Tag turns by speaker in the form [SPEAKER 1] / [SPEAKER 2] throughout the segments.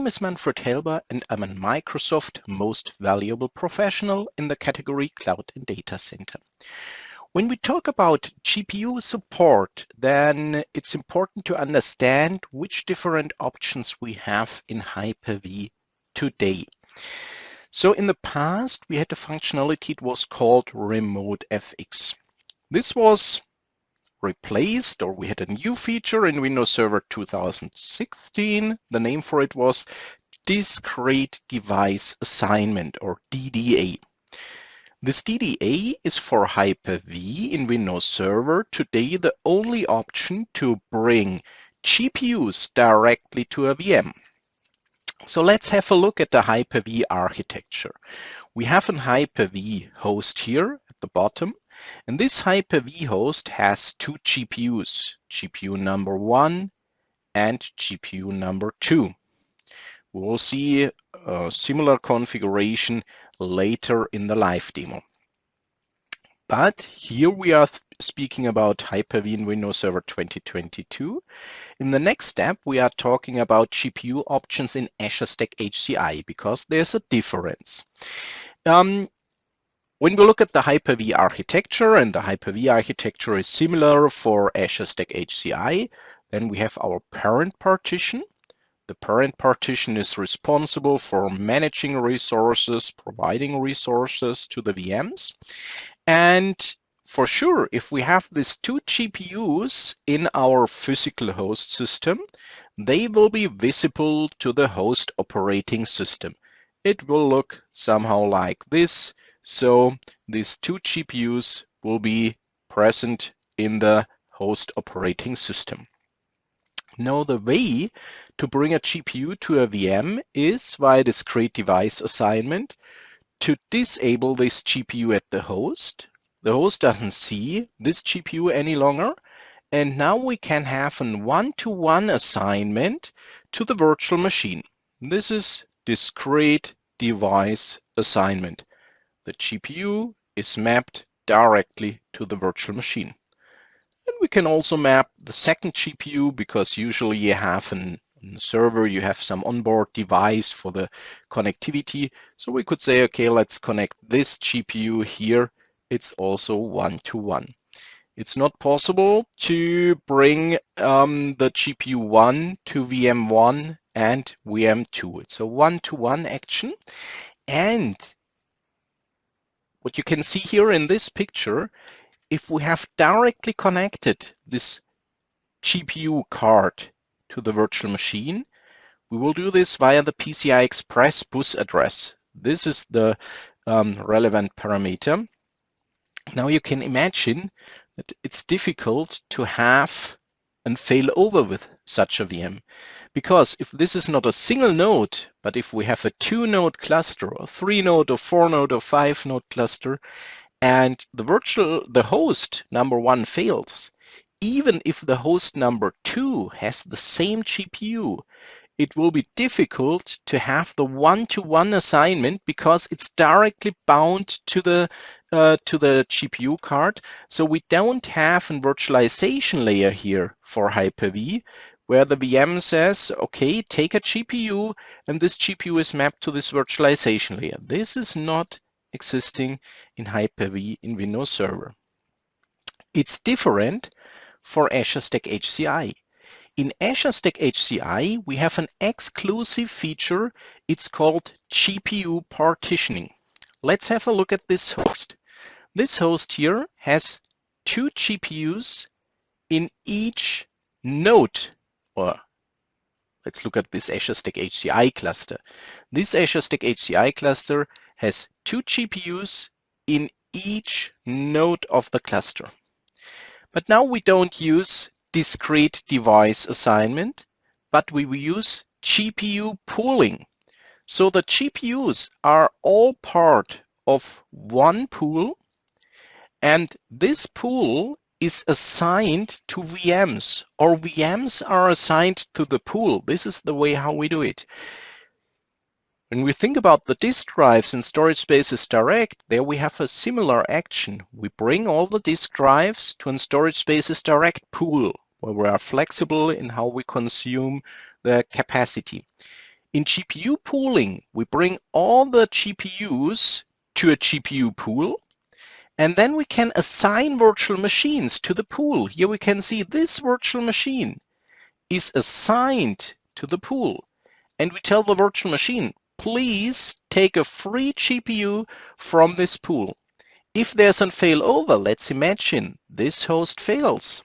[SPEAKER 1] is Manfred Helber and I'm a Microsoft Most Valuable Professional in the category Cloud and Data Center. When we talk about GPU support, then it's important to understand which different options we have in Hyper-V today. So in the past, we had a functionality, it was called Remote FX. This was replaced, or we had a new feature in Windows Server 2016. The name for it was Discrete Device Assignment, or DDA. This DDA is for Hyper-V in Windows Server today the only option to bring GPUs directly to a VM. So let's have a look at the Hyper-V architecture. We have an Hyper-V host here at the bottom. And this Hyper-V host has two GPUs, GPU number 1 and GPU number 2. We will see a similar configuration later in the live demo. But here we are speaking about Hyper-V in Windows Server 2022. In the next step, we are talking about GPU options in Azure Stack HCI because there's a difference. When we look at the Hyper-V architecture, and the Hyper-V architecture is similar for Azure Stack HCI, then we have our parent partition. The parent partition is responsible for managing resources, providing resources to the VMs. And for sure, if we have these two GPUs in our physical host system, they will be visible to the host operating system. It will look somehow like this. So these two GPUs will be present in the host operating system. Now the way to bring a GPU to a VM is via discrete device assignment to disable this GPU at the host. The host doesn't see this GPU any longer. And now we can have a one-to-one assignment to the virtual machine. This is discrete device assignment. The GPU is mapped directly to the virtual machine. And we can also map the second GPU because usually you have a server, you have some onboard device for the connectivity. So we could say, okay, let's connect this GPU here. It's also one-to-one. It's not possible to bring the GPU 1 to VM 1 and VM 2. It's a one-to-one action. And what you can see here in this picture, if we have directly connected this GPU card to the virtual machine, we will do this via the PCI Express bus address. This is the relevant parameter. Now you can imagine that it's difficult to have and failover with such a VM. Because if this is not a single node, but if we have a 2-node cluster or 3-node or 4-node or 5-node cluster, and the host number 1 fails, even if the host number 2 has the same GPU, it will be difficult to have the one-to-one assignment because it's directly bound to the GPU card. So we don't have a virtualization layer here for Hyper-V, where the VM says, okay, take a GPU, and this GPU is mapped to this virtualization layer. This is not existing in Hyper-V in Windows Server. It's different for Azure Stack HCI. In Azure Stack HCI, we have an exclusive feature. It's called GPU partitioning. Let's have a look at this host. This host here has two GPUs in each node. Or let's look at this Azure Stack HCI cluster. This Azure Stack HCI cluster has two GPUs in each node of the cluster. But now we don't use discrete device assignment, but we will use GPU pooling. So the GPUs are all part of one pool, and this pool is assigned to VMs, or VMs are assigned to the pool. This is the way how we do it. When we think about the disk drives in Storage Spaces Direct, there we have a similar action. We bring all the disk drives to a Storage Spaces Direct pool, where we are flexible in how we consume the capacity. In GPU pooling, we bring all the GPUs to a GPU pool, and then we can assign virtual machines to the pool. Here we can see this virtual machine is assigned to the pool. And we tell the virtual machine, please take a free GPU from this pool. If there's a failover, let's imagine this host fails,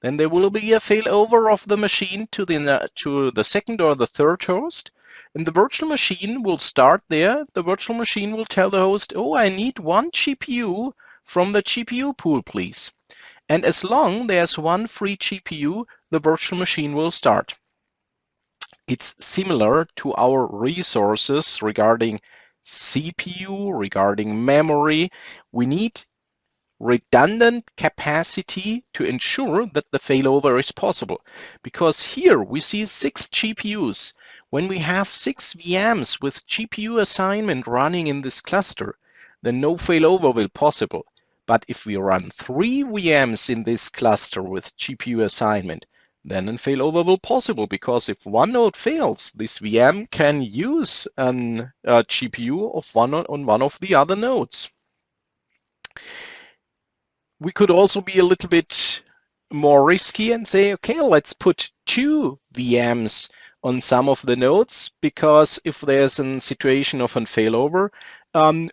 [SPEAKER 1] then there will be a failover of the machine to the second or the third host, and the virtual machine will start there. The virtual machine will tell the host, oh, I need one GPU from the GPU pool, please. And as long there's one free GPU, the virtual machine will start. It's similar to our resources regarding CPU, regarding memory. We need redundant capacity to ensure that the failover is possible. Because here we see 6 GPUs. When we have 6 VMs with GPU assignment running in this cluster, then no failover will be possible. But if we run 3 VMs in this cluster with GPU assignment, then a failover will be possible, because if one node fails, this VM can use a GPU of on one of the other nodes. We could also be a little bit more risky and say, okay, let's put 2 VMs on some of the nodes, because if there's a situation of a failover,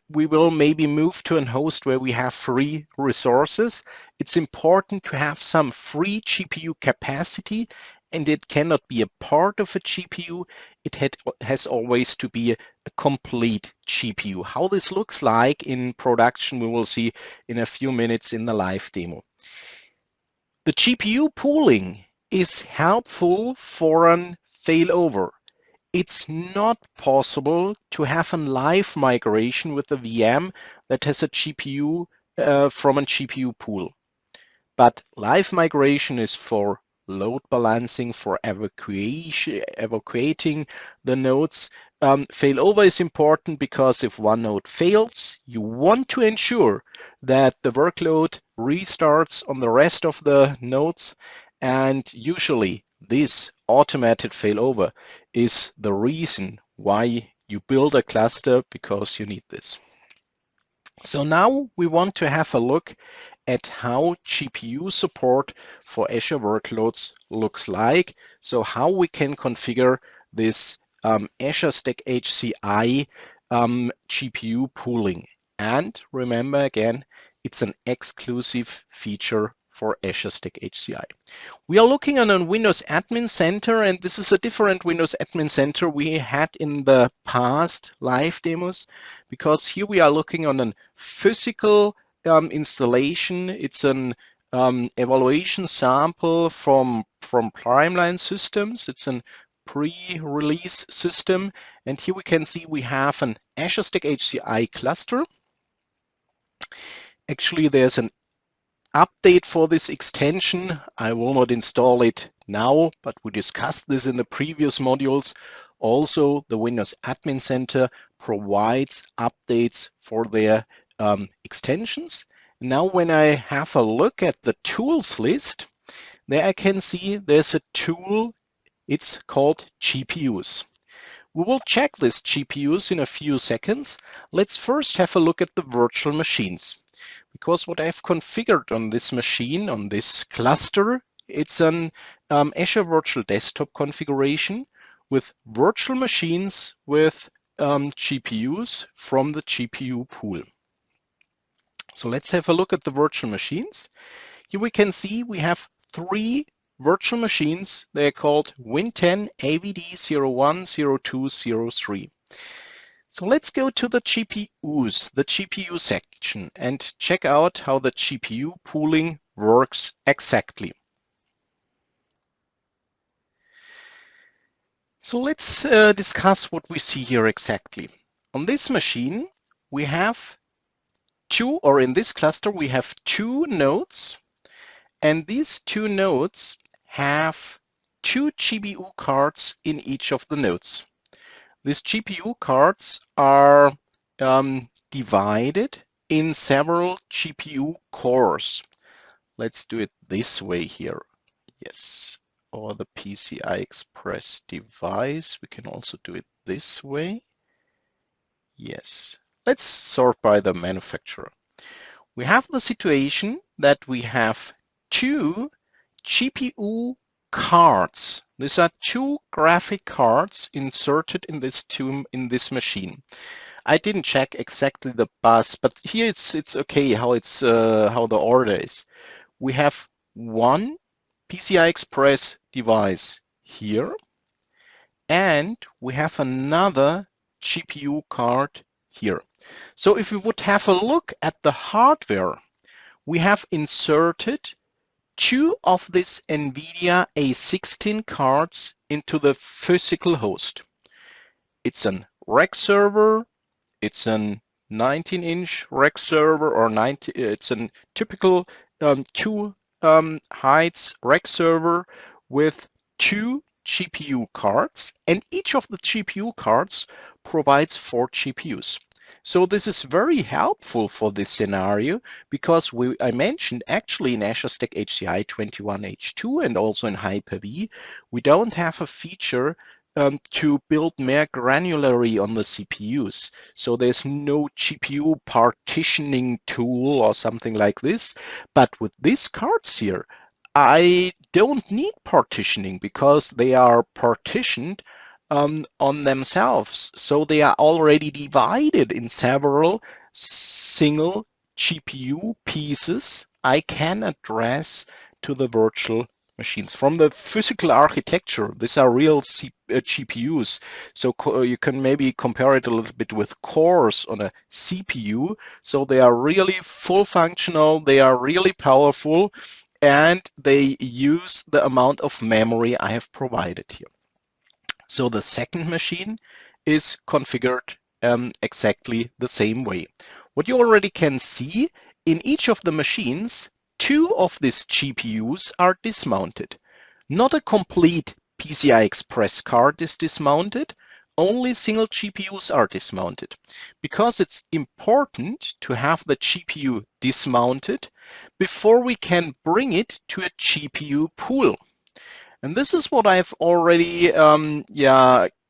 [SPEAKER 1] we will maybe move to a host where we have free resources. It's important to have some free GPU capacity, and it cannot be a part of a GPU. It has always to be a complete GPU. How this looks like in production, we will see in a few minutes in the live demo. The GPU pooling is helpful for a failover. It's not possible to have a live migration with a VM that has a GPU from a GPU pool. But live migration is for load balancing, for evacuating the nodes. Failover is important because if one node fails, you want to ensure that the workload restarts on the rest of the nodes, and usually this automated failover is the reason why you build a cluster, because you need this. So now we want to have a look at how GPU support for Azure workloads looks like. So how we can configure this Azure Stack HCI GPU pooling. And remember again, it's an exclusive feature for Azure Stack HCI. We are looking on a Windows Admin Center, and this is a different Windows Admin Center we had in the past live demos, because here we are looking on a physical installation. It's an evaluation sample from Primeline Systems. It's a pre-release system, and here we can see we have an Azure Stack HCI cluster. Actually, there's an update for this extension. I will not install it now, but we discussed this in the previous modules. Also, the Windows Admin Center provides updates for their extensions. Now, when I have a look at the tools list, there I can see there's a tool. It's called GPUs. We will check this GPUs in a few seconds. Let's first have a look at the virtual machines. Because what I've configured on this machine, on this cluster, it's an Azure Virtual Desktop configuration with virtual machines with GPUs from the GPU pool. So let's have a look at the virtual machines. Here we can see we have 3 virtual machines. They're called Win10 AVD01, 02, 03. So let's go to the GPUs, the GPU section, and check out how the GPU pooling works exactly. So let's discuss what we see here exactly. On this machine, we have 2, or in this cluster, we have 2 nodes, and these 2 nodes have 2 GPU cards in each of the nodes. These GPU cards are divided in several GPU cores. Let's do it this way here. Yes. or the PCI Express device. We can also do it this way. Yes. Let's sort by the manufacturer. We have the situation that we have two GPU cards. These are two graphic cards inserted in this machine. I didn't check exactly the bus, but here it's okay how how the order is. We have one PCI Express device here, and we have another GPU card here. So if we would have a look at the hardware, we have inserted two of these NVIDIA A16 cards into the physical host. It's an rack server. It's an 19-inch rack server, or it's a typical two heights rack server with two GPU cards, and each of the GPU cards provides 4 GPUs. So this is very helpful for this scenario because I mentioned actually in Azure Stack HCI 21H2 and also in Hyper-V, we don't have a feature to build more granularly on the CPUs. So there's no GPU partitioning tool or something like this. But with these cards here, I don't need partitioning because they are partitioned on themselves. So they are already divided in several single GPU pieces I can address to the virtual machines. From the physical architecture, these are real GPUs. So you can maybe compare it a little bit with cores on a CPU. So they are really full functional, they are really powerful, and they use the amount of memory I have provided here. So the second machine is configured exactly the same way. What you already can see, in each of the machines, two of these GPUs are dismounted. Not a complete PCI Express card is dismounted, only single GPUs are dismounted. Because it's important to have the GPU dismounted before we can bring it to a GPU pool. And this is what I've already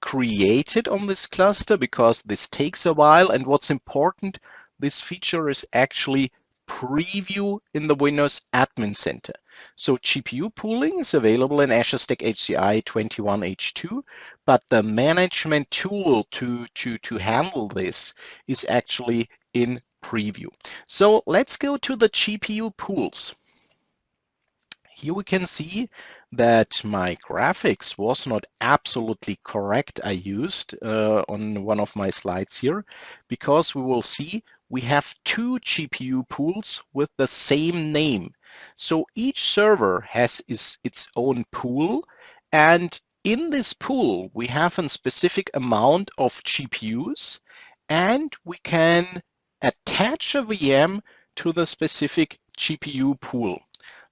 [SPEAKER 1] created on this cluster because this takes a while. And what's important, this feature is actually preview in the Windows Admin Center. So GPU pooling is available in Azure Stack HCI 21H2, but the management tool to handle this is actually in preview. So let's go to the GPU pools. Here we can see that my graphics was not absolutely correct I used on one of my slides here, because we will see we have two GPU pools with the same name. So each server has its own pool, and in this pool we have a specific amount of GPUs, and we can attach a VM to the specific GPU pool.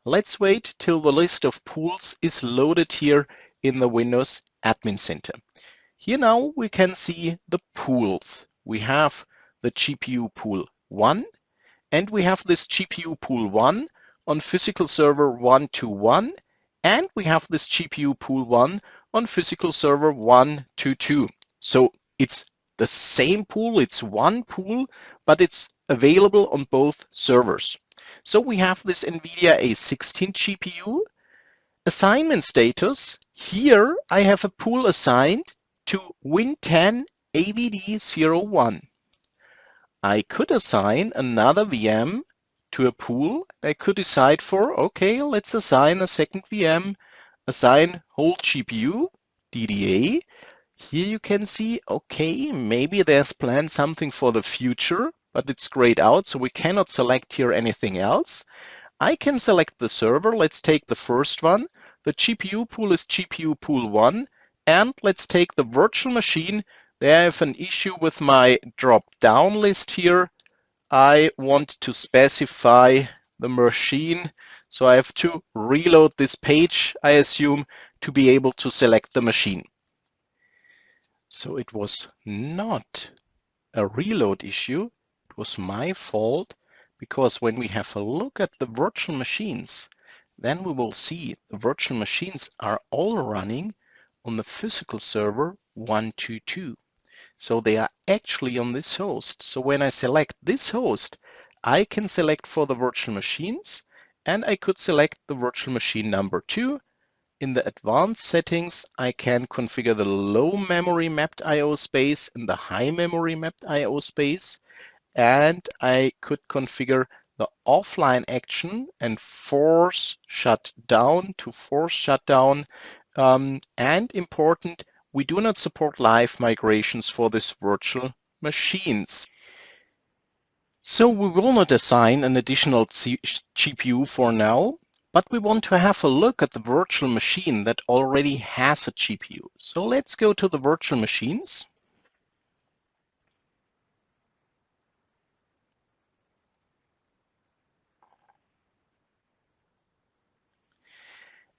[SPEAKER 1] Let's wait till the list of pools is loaded here in the Windows Admin Center. Here now we can see the pools. We have the GPU pool 1, and we have this GPU pool 1 on physical server 121, and we have this GPU pool 1 on physical server 122. So it's the same pool, it's one pool, but it's available on both servers. So we have this NVIDIA A16 GPU. Assignment status, here I have a pool assigned to Win10 AVD01. I could assign another VM to a pool. I could decide for, okay, let's assign a second VM, assign whole GPU, DDA. Here you can see, okay, maybe there's planned something for the future, but it's grayed out, so we cannot select here anything else. I can select the server. Let's take the first one. The GPU pool is GPU pool 1. And let's take the virtual machine. There I have an issue with my drop-down list here. I want to specify the machine, so I have to reload this page, I assume, to be able to select the machine. So it was not a reload issue. It was my fault, because when we have a look at the virtual machines, then we will see the virtual machines are all running on the physical server 122. So they are actually on this host. So when I select this host, I can select for the virtual machines, and I could select the virtual machine number 2. In the advanced settings, I can configure the low memory mapped I/O space and the high memory mapped I/O space, and I could configure the offline action and force shutdown to force shutdown. And important, we do not support live migrations for this virtual machines. So we will not assign an additional GPU for now, but we want to have a look at the virtual machine that already has a GPU. So let's go to the virtual machines.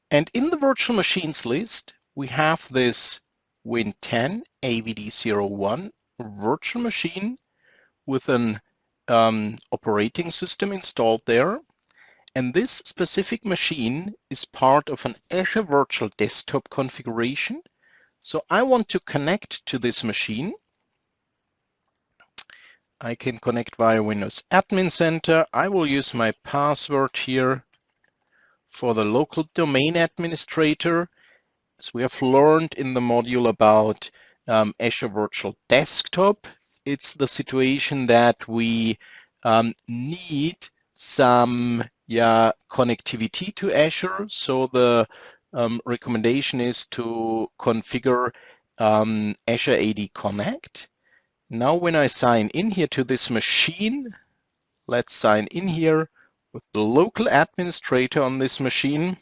[SPEAKER 1] And in the virtual machines list, we have this Win10 AVD01 virtual machine with an operating system installed there. And this specific machine is part of an Azure Virtual Desktop configuration. So I want to connect to this machine. I can connect via Windows Admin Center. I will use my password here for the local domain administrator. As we have learned in the module about Azure Virtual Desktop, it's the situation that we need some connectivity to Azure. So the recommendation is to configure Azure AD Connect. Now when I sign in here to this machine, let's sign in here with the local administrator on this machine.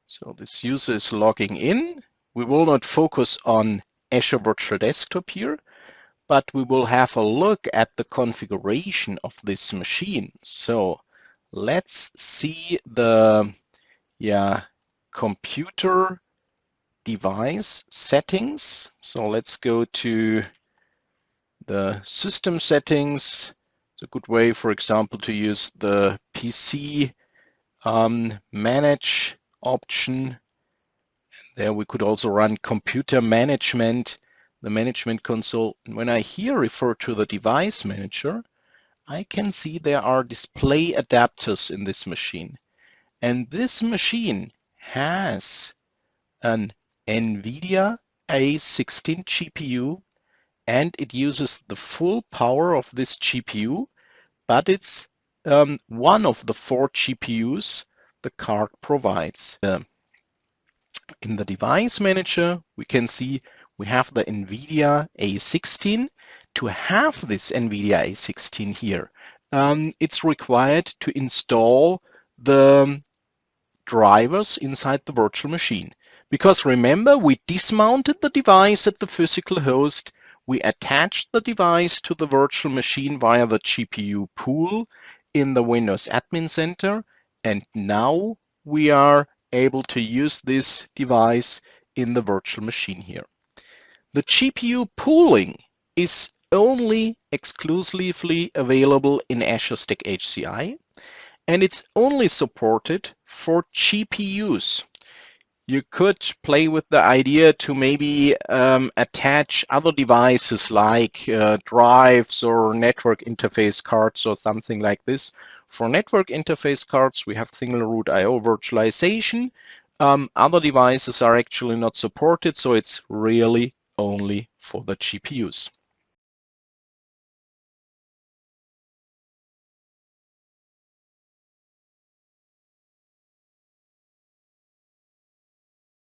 [SPEAKER 1] So this user is logging in. We will not focus on Azure Virtual Desktop here, but we will have a look at the configuration of this machine. So let's see the computer device settings. So let's go to the system settings. It's a good way, for example, to use the PC manage option. There we could also run computer management, the management console. And when I here refer to the device manager, I can see there are display adapters in this machine. And this machine has an NVIDIA A16 GPU, and it uses the full power of this GPU, but it's one of the 4 GPUs the card provides. In the device manager, we can see we have the NVIDIA A16. To have this NVIDIA A16 here, it's required to install the drivers inside the virtual machine. Because remember, we dismounted the device at the physical host, we attached the device to the virtual machine via the GPU pool in the Windows Admin Center, and now we are able to use this device in the virtual machine here. The GPU pooling is only exclusively available in Azure Stack HCI, and it's only supported for GPUs. You could play with the idea to maybe attach other devices like drives or network interface cards or something like this. For network interface cards, we have single root I/O virtualization. Other devices are actually not supported, so it's really only for the GPUs.